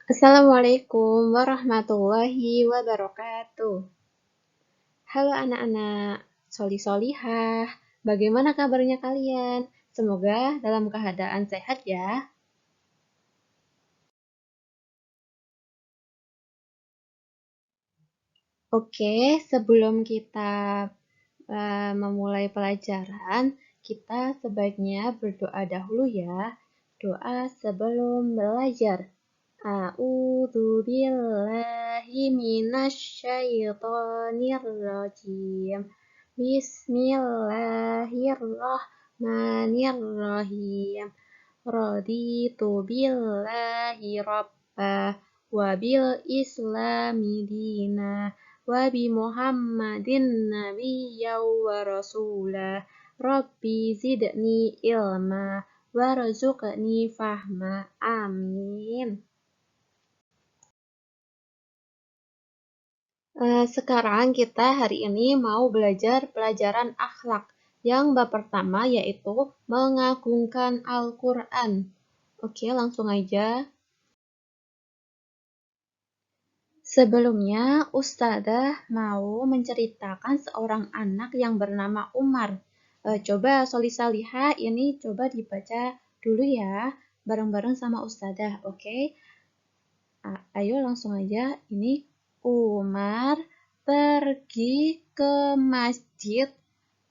Assalamualaikum warahmatullahi wabarakatuh. Halo anak-anak, solihah, bagaimana kabarnya kalian? Semoga dalam keadaan sehat ya. Oke, sebelum kita memulai pelajaran, kita sebaiknya berdoa dahulu ya. Doa sebelum belajar. A'udzu billahi minasyaitonir rajim. Bismillahirrahmanirrahim. Raditu billahi rabba wa bil islami dina wa bi Muhammadin nabiyya wa rasulah. Rabbi zidni ilma warzuqni fahma. Amin. Sekarang kita hari ini mau belajar pelajaran akhlak. Yang bab pertama yaitu mengagungkan Al-Quran. Oke, langsung aja. Sebelumnya, Ustadzah mau menceritakan seorang anak yang bernama Umar. Coba Solih-Salihah ini coba dibaca dulu ya, bareng-bareng sama Ustadzah, oke? Ayo langsung aja, ini Umar pergi ke masjid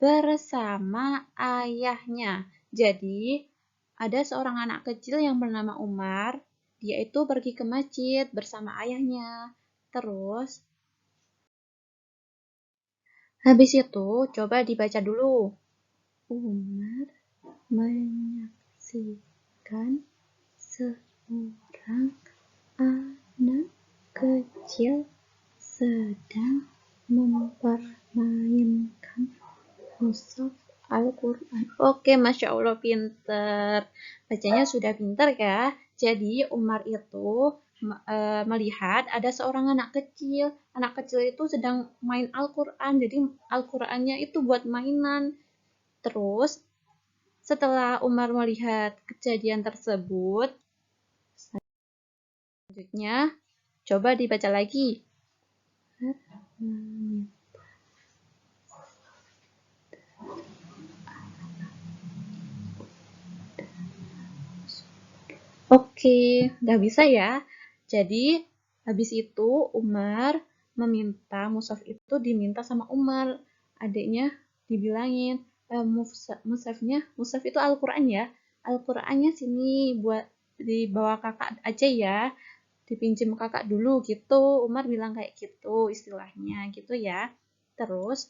bersama ayahnya. Jadi, ada seorang anak kecil yang bernama Umar, dia itu pergi ke masjid bersama ayahnya. Terus, habis itu coba dibaca dulu. Umar menyaksikan seorang anak kecil sedang mempermainkan mushaf Al-Quran. Oke, Masya Allah, pinter. Bacanya sudah pinter ya. Jadi, Umar itu melihat ada seorang anak kecil. Anak kecil itu sedang main Al-Quran. Jadi, Al-Qurannya itu buat mainan. Terus, setelah Umar melihat kejadian tersebut, selanjutnya coba dibaca lagi. Oke, udah bisa ya. Jadi, habis itu Umar meminta mushaf itu diminta sama Umar. Adiknya dibilangin, mushaf itu Al-Quran ya. Al-Qurannya sini buat dibawa kakak aja ya. Dipinjam kakak dulu gitu. Umar bilang kayak gitu istilahnya gitu ya. Terus,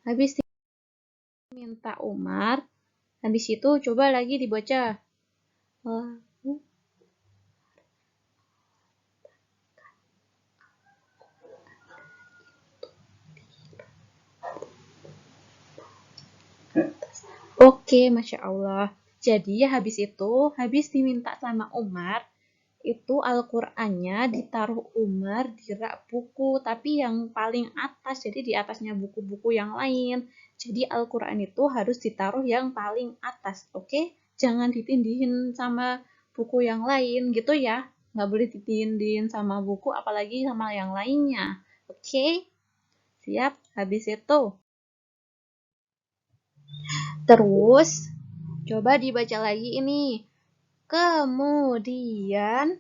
habis diminta Umar, habis itu coba lagi dibaca. Oke, Masya Allah. Jadi habis diminta sama Umar, itu Al-Qur'annya ditaruh Umar di rak buku, tapi yang paling atas, jadi di atasnya buku-buku yang lain. Jadi Al-Qur'an itu harus ditaruh yang paling atas, oke? Jangan ditindihin sama buku yang lain gitu ya. Nggak boleh ditindihin sama buku, apalagi sama yang lainnya. Oke? Siap? Habis itu. Terus, coba dibaca lagi ini. Kemudian,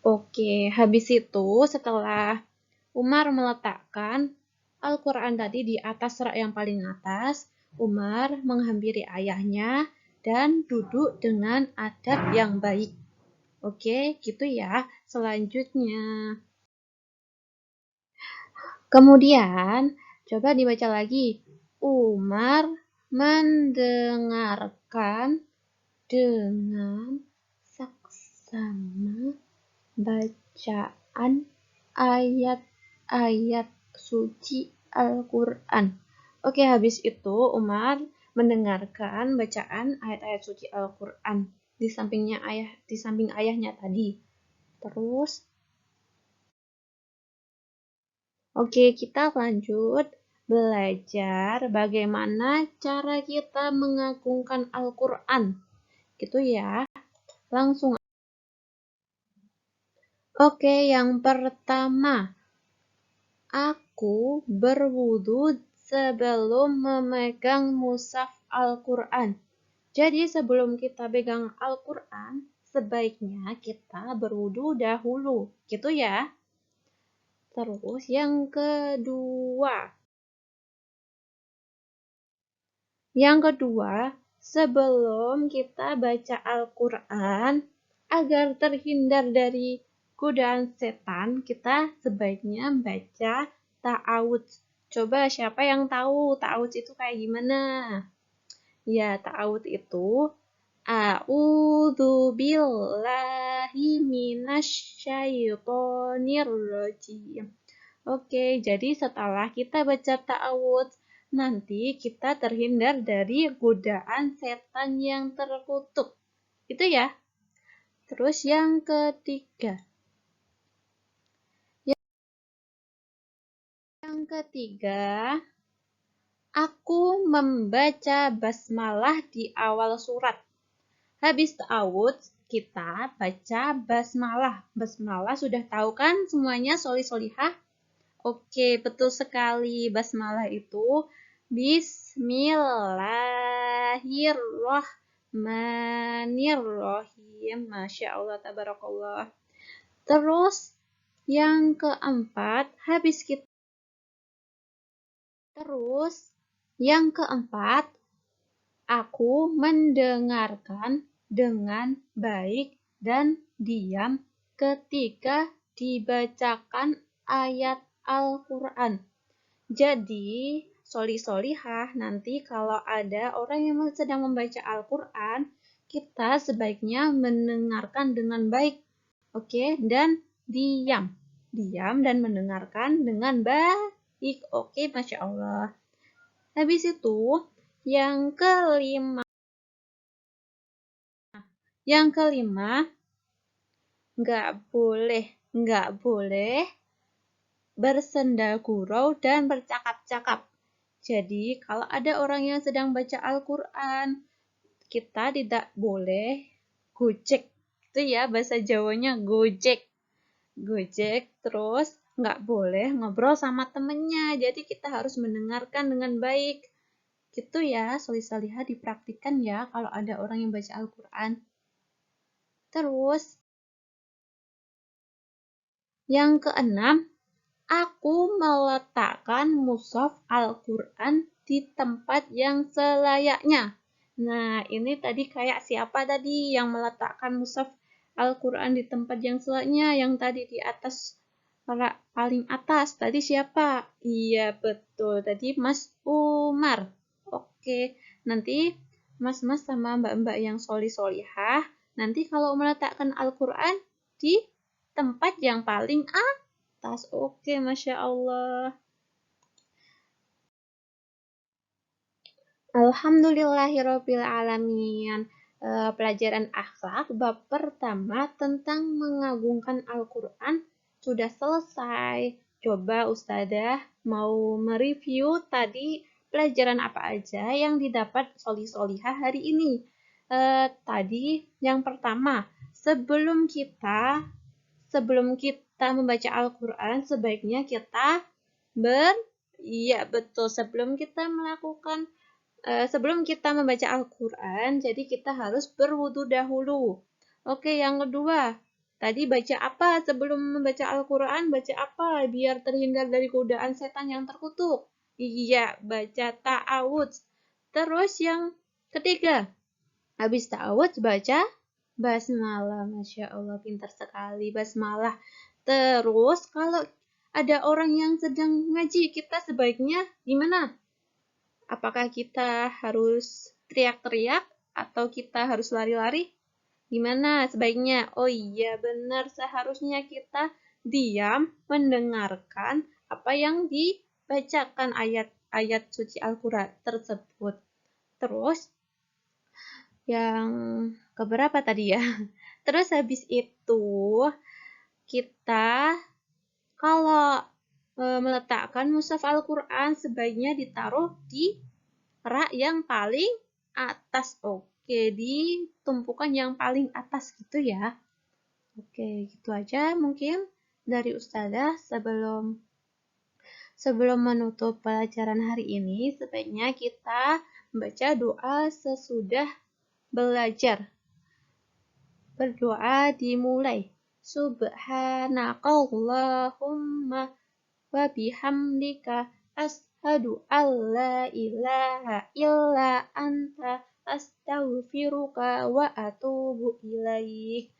oke, habis itu setelah Umar meletakkan Al-Quran tadi di atas rak yang paling atas, Umar menghampiri ayahnya dan duduk dengan adab yang baik. Oke, gitu ya. Selanjutnya, kemudian coba dibaca lagi. Umar mendengarkan dengan saksama bacaan ayat-ayat suci Al-Quran. Oke, habis itu Umar mendengarkan bacaan ayat-ayat suci Al-Quran di samping ayahnya tadi. Terus, Oke, kita lanjut belajar bagaimana cara kita mengagungkan Al-Quran. Gitu ya. Langsung. Oke, yang pertama. Aku berwudu sebelum memegang mushaf Al-Quran. Jadi sebelum kita pegang Al-Quran, sebaiknya kita berwudu dahulu. Gitu ya. Terus yang kedua. Sebelum kita baca Al-Quran, agar terhindar dari godaan setan, kita sebaiknya baca ta'awudz. Coba siapa yang tahu ta'awudz itu kayak gimana? Ya, ta'awudz itu A'udzu billahi minasyaitonir rajim. Oke, jadi setelah kita baca ta'awudz, nanti kita terhindar dari godaan setan yang terkutuk. Itu ya. Terus yang ketiga. Yang ketiga, aku membaca basmalah di awal surat. Habis ta'awudz, kita baca basmalah. Basmalah sudah tahu kan semuanya, soli-solihah? Oke, betul sekali. Basmalah itu Bismillahirrahmanirrahim. Masya Allah, tabarakallah. Terus yang keempat, aku mendengarkan dengan baik dan diam ketika dibacakan ayat Al-Quran. Jadi, soli-solihah, nanti kalau ada orang yang sedang membaca Al-Quran, kita sebaiknya mendengarkan dengan baik. Oke, dan diam. Diam dan mendengarkan dengan baik. Oke, Masya Allah. Habis itu, yang kelima. Nggak boleh bersenda gurau dan bercakap-cakap. Jadi, kalau ada orang yang sedang baca Al-Quran, kita tidak boleh gojek. Itu ya, bahasa Jawanya gojek. Gojek, terus nggak boleh ngobrol sama temennya. Jadi, kita harus mendengarkan dengan baik. Gitu ya, solih-solihah dipraktikkan ya kalau ada orang yang baca Al-Quran. Terus, yang keenam, aku meletakkan mushaf Al-Quran di tempat yang selayaknya. Nah, ini tadi kayak siapa tadi yang meletakkan mushaf Al-Quran di tempat yang selayaknya? Yang tadi di atas, paling atas. Tadi siapa? Iya, betul. Tadi Mas Umar. Oke, nanti Mas-mas sama mbak-mbak yang soli-solihah, nanti kalau meletakkan Al-Quran di tempat yang paling atas. Oke, Masya Allah. Alhamdulillahirrabbilalamin. Pelajaran akhlak bab pertama tentang mengagungkan Al-Quran sudah selesai. Coba Ustazah mau mereview tadi pelajaran apa aja yang didapat soli-solihah hari ini. Tadi yang pertama, sebelum kita membaca Al-Quran, sebaiknya kita iya betul, sebelum kita membaca Al-Quran, jadi kita harus berwudu dahulu. Oke, yang kedua, tadi baca apa sebelum membaca Al-Quran? Baca apa biar terhindar dari godaan setan yang terkutuk? Iya, baca ta'awudz. Terus yang ketiga, habis ta'awudz baca basmalah. Masya Allah, pintar sekali basmalah. Terus kalau ada orang yang sedang ngaji, kita sebaiknya gimana? Apakah kita harus teriak-teriak atau kita harus lari-lari? Gimana sebaiknya? Oh iya, benar. Seharusnya kita diam mendengarkan apa yang dibacakan ayat-ayat suci Al-Quran tersebut. Terus, yang keberapa tadi ya? Terus habis itu, kita kalau meletakkan mushaf Al-Quran sebaiknya ditaruh di rak yang paling atas. Oke, ditumpukan yang paling atas gitu ya. Oke, gitu aja mungkin dari Ustazah. Sebelum menutup pelajaran hari ini, sebaiknya kita membaca doa sesudah belajar. Berdoa dimulai. Subhanakallahumma wa bihamdika ashhadu an la ilaha illa anta astaghfiruka wa atubu ilaik.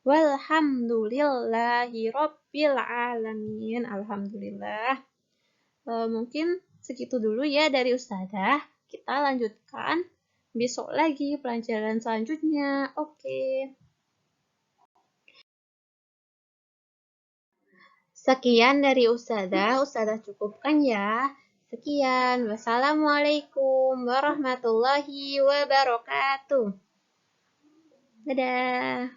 Walhamdulillahi rabbil alamin. Alhamdulillah. Mungkin segitu dulu ya dari Ustazah. Kita lanjutkan besok lagi pelajaran selanjutnya. Oke. Sekian dari Ustazah cukupkan ya. Sekian, wassalamualaikum warahmatullahi wabarakatuh. Dadah.